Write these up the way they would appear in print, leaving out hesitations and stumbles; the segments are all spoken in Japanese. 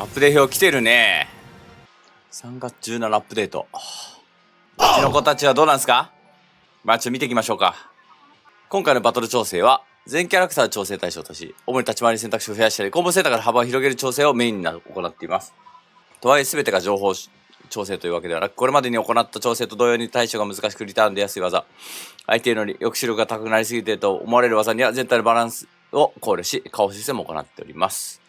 アップデート表来てるね。3月17アップデート。うちの子たちはどうなんすか？まあちょっと見ていきましょうか。今回のバトル調整は、全キャラクター調整対象とし、主に立ち回り選択肢を増やしたり、コンボ選択から幅を広げる調整をメインに行っています。とはいえ全てが情報調整というわけではなく、これまでに行った調整と同様に対処が難しくリターンで安い技、相手の抑止力が高くなりすぎていると思われる技には全体のバランスを考慮し、カオシステムを行っております。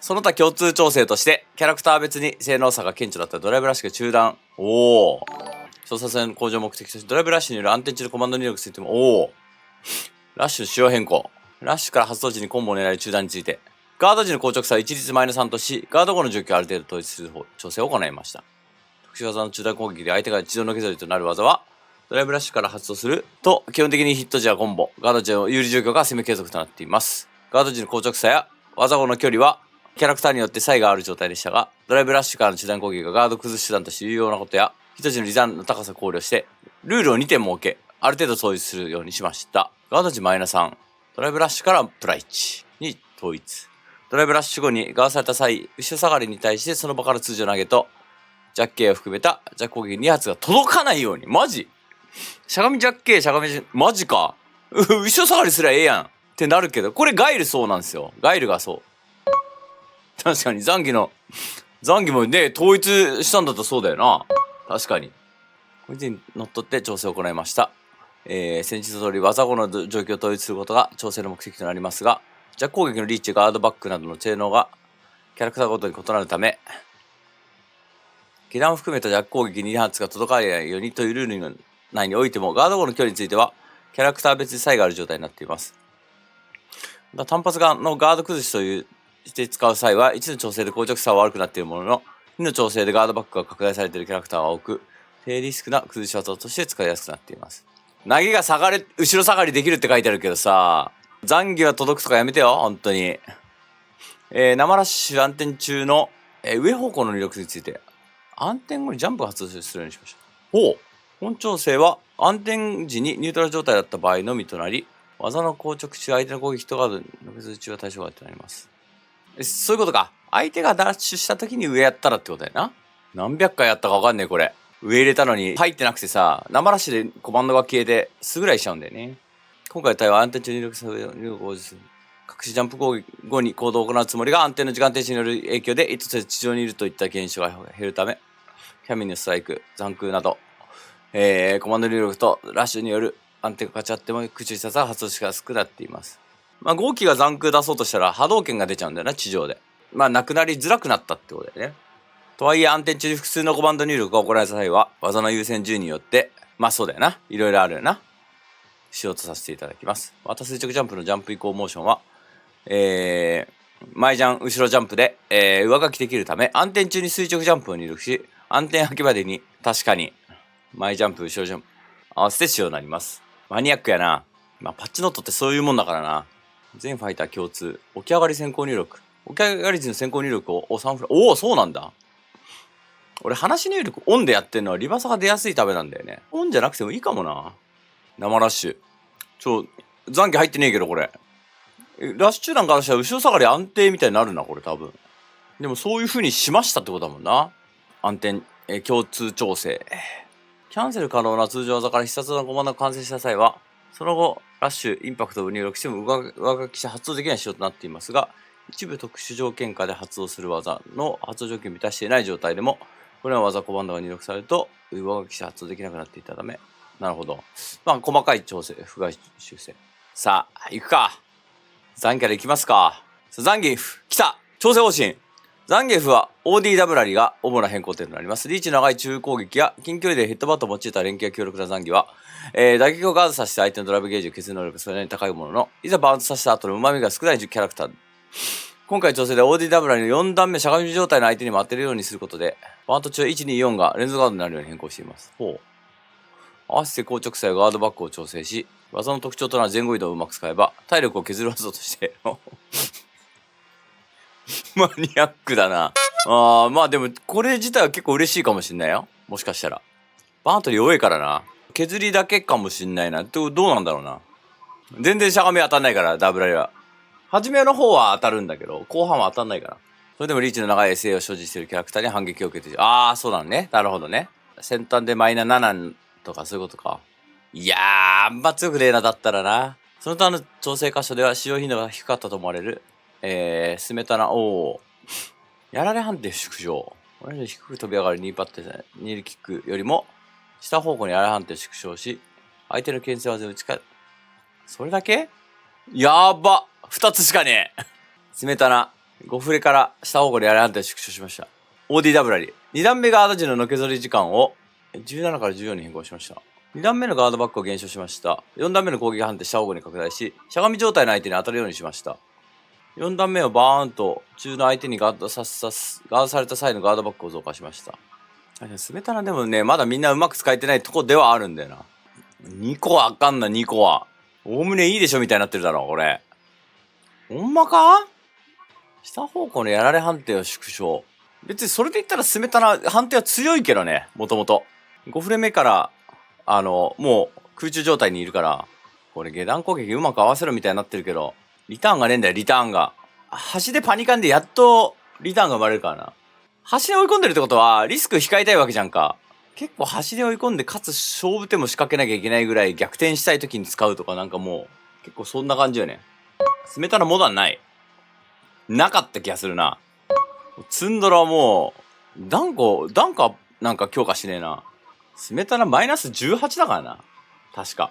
その他共通調整として、キャラクター別に性能差が顕著だったドライブラッシュが中断。操作性の向上を目的として、ドライブラッシュによる安定中のコマンド入力についても、ラッシュの仕様変更。ラッシュから発動時にコンボを狙い中断について、ガード時の硬直差を一律マイナス3とし、ガード後の状況をある程度統一する調整を行いました。特殊技の中断攻撃で相手が一度の削りとなる技は、ドライブラッシュから発動すると、基本的にヒット時はコンボ、ガード時の有利状況が攻め継続となっています。ガード時の硬直差や技後の距離は、キャラクターによって差異がある状態でしたが、ドライブラッシュからの中断攻撃がガード崩し手段として有用なことや、ヒット時のリターンの高さを考慮して、ルールを2点設け、ある程度統一するようにしました。ガード時マイナス3、ドライブラッシュからプラ1に統一。ドライブラッシュ後にガードされた際、後ろ下がりに対してその場から通常投げと、ジャッケーを含めたジャック攻撃2発が届かないように。マジ？しゃがみジャッケー、しゃがみジャッケー、マジか。後ろ下がりすりゃええやんってなるけど、これガイルそうなんですよ。ガイルがそう。確かに残機もね、統一したんだとそうだよな。確かに。これにのっとって調整を行いました。先日通り技後の状況を統一することが調整の目的となりますが、ジャック攻撃のリーチ、ガードバックなどの性能がキャラクターごとに異なるため、下段を含めたジャック攻撃2発が届かないようにというルール内においても、ガード後の距離については、キャラクター別に差異がある状態になっています。単発のガード崩しというして使う際は、1の調整で硬直差は悪くなっているものの、2の調整でガードバックが拡大されているキャラクターは多く、低リスクな崩し技として使いやすくなっています。投げが後ろ下がりできるって書いてあるけどさ、残機は届くとかやめてよ、本当に。生ラッシュ暗転中の、上方向の入力について、暗転後にジャンプを発動するようにしました。本調整は暗転時にニュートラル状態だった場合のみとなり、技の硬直中、相手の攻撃とガードの削り中は対象外となります。そういうことか。相手がダッシュした時に上やったらってことだよな。何百回やったかわかんねえ、これ。上入れたのに入ってなくてさ、生ラッシュでコマンドが消えて、すぐらいしちゃうんだよね。今回の対応は暗転中に入力される入力をする。隠しジャンプ攻撃後に行動を行うつもりが暗転の時間停止による影響で意図せず地上にいるといった現象が減るため、キャミンのストライク、残空など、コマンド入力とラッシュによる暗転が勝ち合っても駆逐したが発動しやすくなっています。号機が残空出そうとしたら波動拳が出ちゃうんだよな、地上で。なくなりづらくなったってことだよね。とはいえ暗転中に複数のコマンド入力が行われた際は、技の優先順位によって、そうだよな。いろいろあるよな。しようとさせていただきます。また垂直ジャンプのジャンプ移行モーションは、前ジャン、後ろジャンプで、上書きできるため、暗転中に垂直ジャンプを入力し、暗転履きまでに、確かに、前ジャンプ、後ろジャンプ、合わせて使用になります。マニアックやな。パッチノートってそういうもんだからな。全ファイター共通。起き上がり先行入力。起き上がり時の先行入力を3フラ。そうなんだ。俺、話入力オンでやってんのはリバーサが出やすいためなんだよね。オンじゃなくてもいいかもな。生ラッシュ。残機入ってねえけど、これ。ラッシュ中断からしたら後ろ下がり安定みたいになるな、これ多分。でもそういう風にしましたってことだもんな。暗転、共通調整。キャンセル可能な通常技から必殺のコマンドが完成した際は、その後、ラッシュ、インパクトを入力しても上書きして発動できない仕様となっていますが、一部特殊条件下で発動する技の発動条件を満たしていない状態でも、これらの技コマンドが入力されると、上書きして発動できなくなっていたため、なるほど。細かい調整、不具合修正。さあ、行くか。ザンから行きますか。ザンギフ、来た。調整方針。ザンゲフは OD ラリが主な変更点となります。リーチの長い中攻撃や近距離でヘッドバットを用いた連携が強力なザンギは、打撃をガードさせて相手のドライブゲージを削る能力がそれなりに高いものの、いざバウンドさせた後の旨味が少ないキャラクター。今回調整で OD ラリの4段目しゃがみ状態の相手にも当てるようにすることで、バウンド中1、2、4がレンズガードになるように変更しています。合わせて硬直さやガードバックを調整し、技の特徴となる前後移動をうまく使えば、体力を削る技としてマニアックだな。でも、これ自体は結構嬉しいかもしんないよ。もしかしたら。バーントリー弱いからな。削りだけかもしんないな。どうなんだろうな。全然しゃがみ当たんないから、ダブラリは。初めの方は当たるんだけど、後半は当たんないから。それでもリーチの長い SA を所持しているキャラクターに反撃を受けている。ああ、そうなのね。なるほどね。先端でマイナ7とかそういうことか。いやー、あんま強くねえな、だったらな。その他の調整箇所では使用頻度が低かったと思われる。スメタナ、やられ判定縮小。同じ低く飛び上がる2パッテニールキックよりも、下方向にやられ判定を縮小し、相手の牽制技を打ち返る。それだけやば !2 つしかねえスメタナ、5フレから下方向にやられ判定を縮小しました。OD ラリー。2段目ガード時ののけぞり時間を17から14に変更しました。2段目のガードバックを減少しました。4段目の攻撃判定下方向に拡大し、しゃがみ状態の相手に当たるようにしました。4段目をバーンと中の相手にガードされた際のガードバックを増加しました。スメタナでもね、まだみんなうまく使えてないとこではあるんだよな。2個はあかんな、2個は。おおむねいいでしょみたいになってるだろ、これ。ほんまか？下方向のやられ判定を縮小。別にそれで言ったらスメタナ判定は強いけどね、もともと。5フレ目から、もう空中状態にいるから、これ下段攻撃うまく合わせろみたいになってるけど、リターンがねえんだよ、リターンが。端でパニカンでやっとリターンが生まれるからな。端で追い込んでるってことは、リスク控えたいわけじゃんか。結構端で追い込んで、かつ勝負手も仕掛けなきゃいけないぐらい逆転したい時に使うとかなんかもう、結構そんな感じよね。スメタナモダンない。なかった気がするな。ツンドラはもう、ダンカなんか強化しねえな。スメタナマイナス18だからな。確か。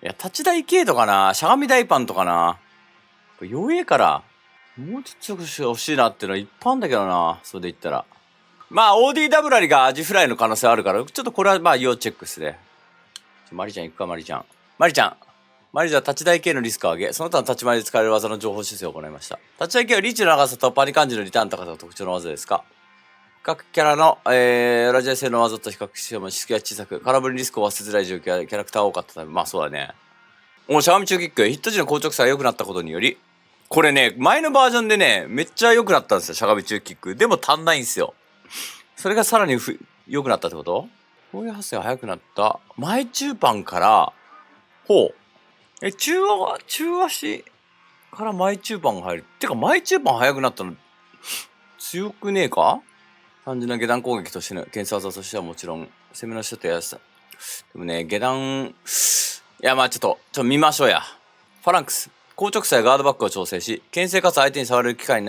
いや、立ち台系とかな、しゃがみ台パンとかな。弱えから、もうちょっと強くしてほしいなってのは一般だけどな、それで言ったら。まあ、OD ダブラリがアジフライの可能性あるから、ちょっとこれはまあ要チェックっすね。マリちゃん行くか、マリちゃん。マリちゃんは立ち台系のリスクを上げ、その他の立ち回りで使える技の情報修正を行いました。立ち台系はリーチの長さとパニ感じのリターン高さが特徴の技ですか？各キャラの、ラジア性の技と比較しても、質が小さく、空振りリスクを忘れづらい状況やキャラクターが多かったため、まあそうだね。しゃがみ中キック、ヒット時の硬直さが良くなったことにより、これね、前のバージョンでね、めっちゃ良くなったんですよ、しゃがみ中キック。でも足んないんですよ。それがさらに良くなったってこと？攻撃発生が速くなった。前中パンから、中足から前中パンが入る。てか、前中パン速くなったの、強くねえか？単純な下段攻撃としての検査技としてはもちろん、攻めの人とやつだ。でもね、下段、いや、まあちょっと見ましょうや。ファランクス。硬直さやガードバックを調整し、牽制かつ相手に触れるきっかけに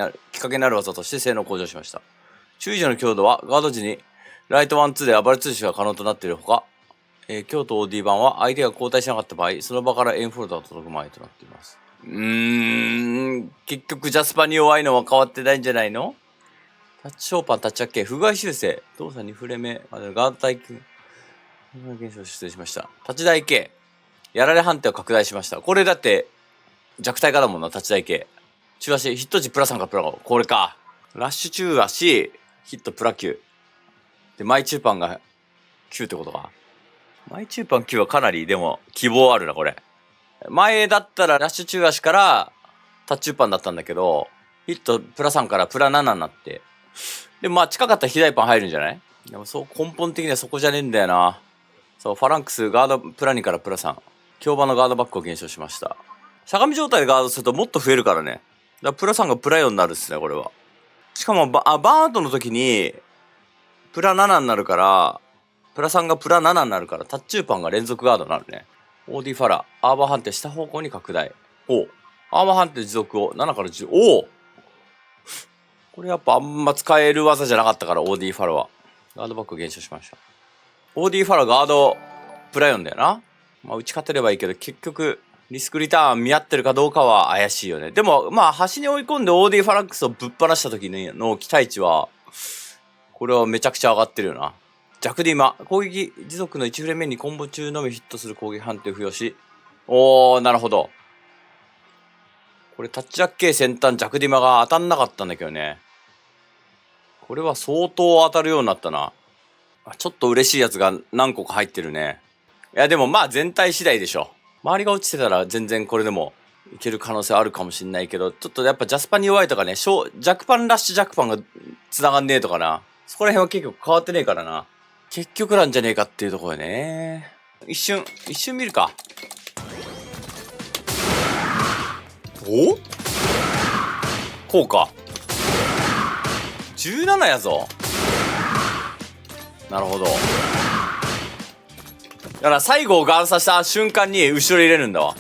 なる技として性能を向上しました。注意時の強度は、ガード時に、ライト1、2で暴れ通知が可能となっているほか、京都 OD 版は相手が交代しなかった場合、その場からエンフォルダーと届く前となっています。結局ジャスパに弱いのは変わってないんじゃないの？タッチショーパン、タッチアッケー、不具合修正。動作2フレ目までのガード耐久。現象失礼しました。立ち台系。やられ判定を拡大しました。これだって、弱体化だもんな、立ち台系。中足、ヒット時プラ3かプラ5。これか。ラッシュ中足、ヒットプラ9。で、マイ中パンが9ってことか。マイ中パン9はかなり、でも、希望あるな、これ。前だったらラッシュ中足からタッチューパンだったんだけど、ヒットプラ3からプラ7になって。で、まあ近かったら左パン入るんじゃない？でもそう根本的にはそこじゃねえんだよな。そう、ファランクスガードプラ2からプラ3。強馬のガードバックを減少しました。しゃがみ状態でガードするともっと増えるからね。だからプラ3がプラ4になるっすね、これは。しかもバーントの時に、プラ7になるから、プラ3がプラ7になるから、タッチューパンが連続ガードになるね。OD ファラ、アーバー判定下方向に拡大。アーバー判定持続を7から10。これやっぱあんま使える技じゃなかったから、OD ファラは。ガードバック減少しました。OD ファラガードプラ4だよな。まあ打ち勝てればいいけど、結局、リスクリターン見合ってるかどうかは怪しいよね。でも、まあ端に追い込んで OD ファラックスをぶっ放した時の期待値は、これはめちゃくちゃ上がってるよな。弱ディマ。攻撃持続の1フレ目にコンボ中のみヒットする攻撃判定を付与し。なるほど。これタッチアッケー先端弱ディマが当たんなかったんだけどね。これは相当当たるようになったな。ちょっと嬉しいやつが何個か入ってるね。いやでもまあ全体次第でしょ。周りが落ちてたら全然これでもいける可能性あるかもしんないけど、ちょっとやっぱジャスパンに弱いとかね、弱パンラッシュ弱パンが繋がんねえとかな。そこら辺は結局変わってねえからな。結局なんじゃねえかっていうところよね。一瞬見るか。こうか。17やぞ。なるほど。だから最後をガードさせた瞬間に後ろ入れるんだわ。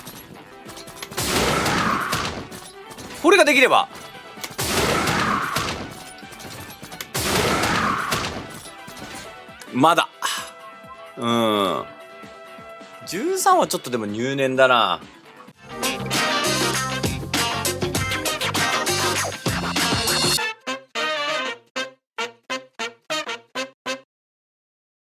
これができれば。まだ。13はちょっとでも入念だな。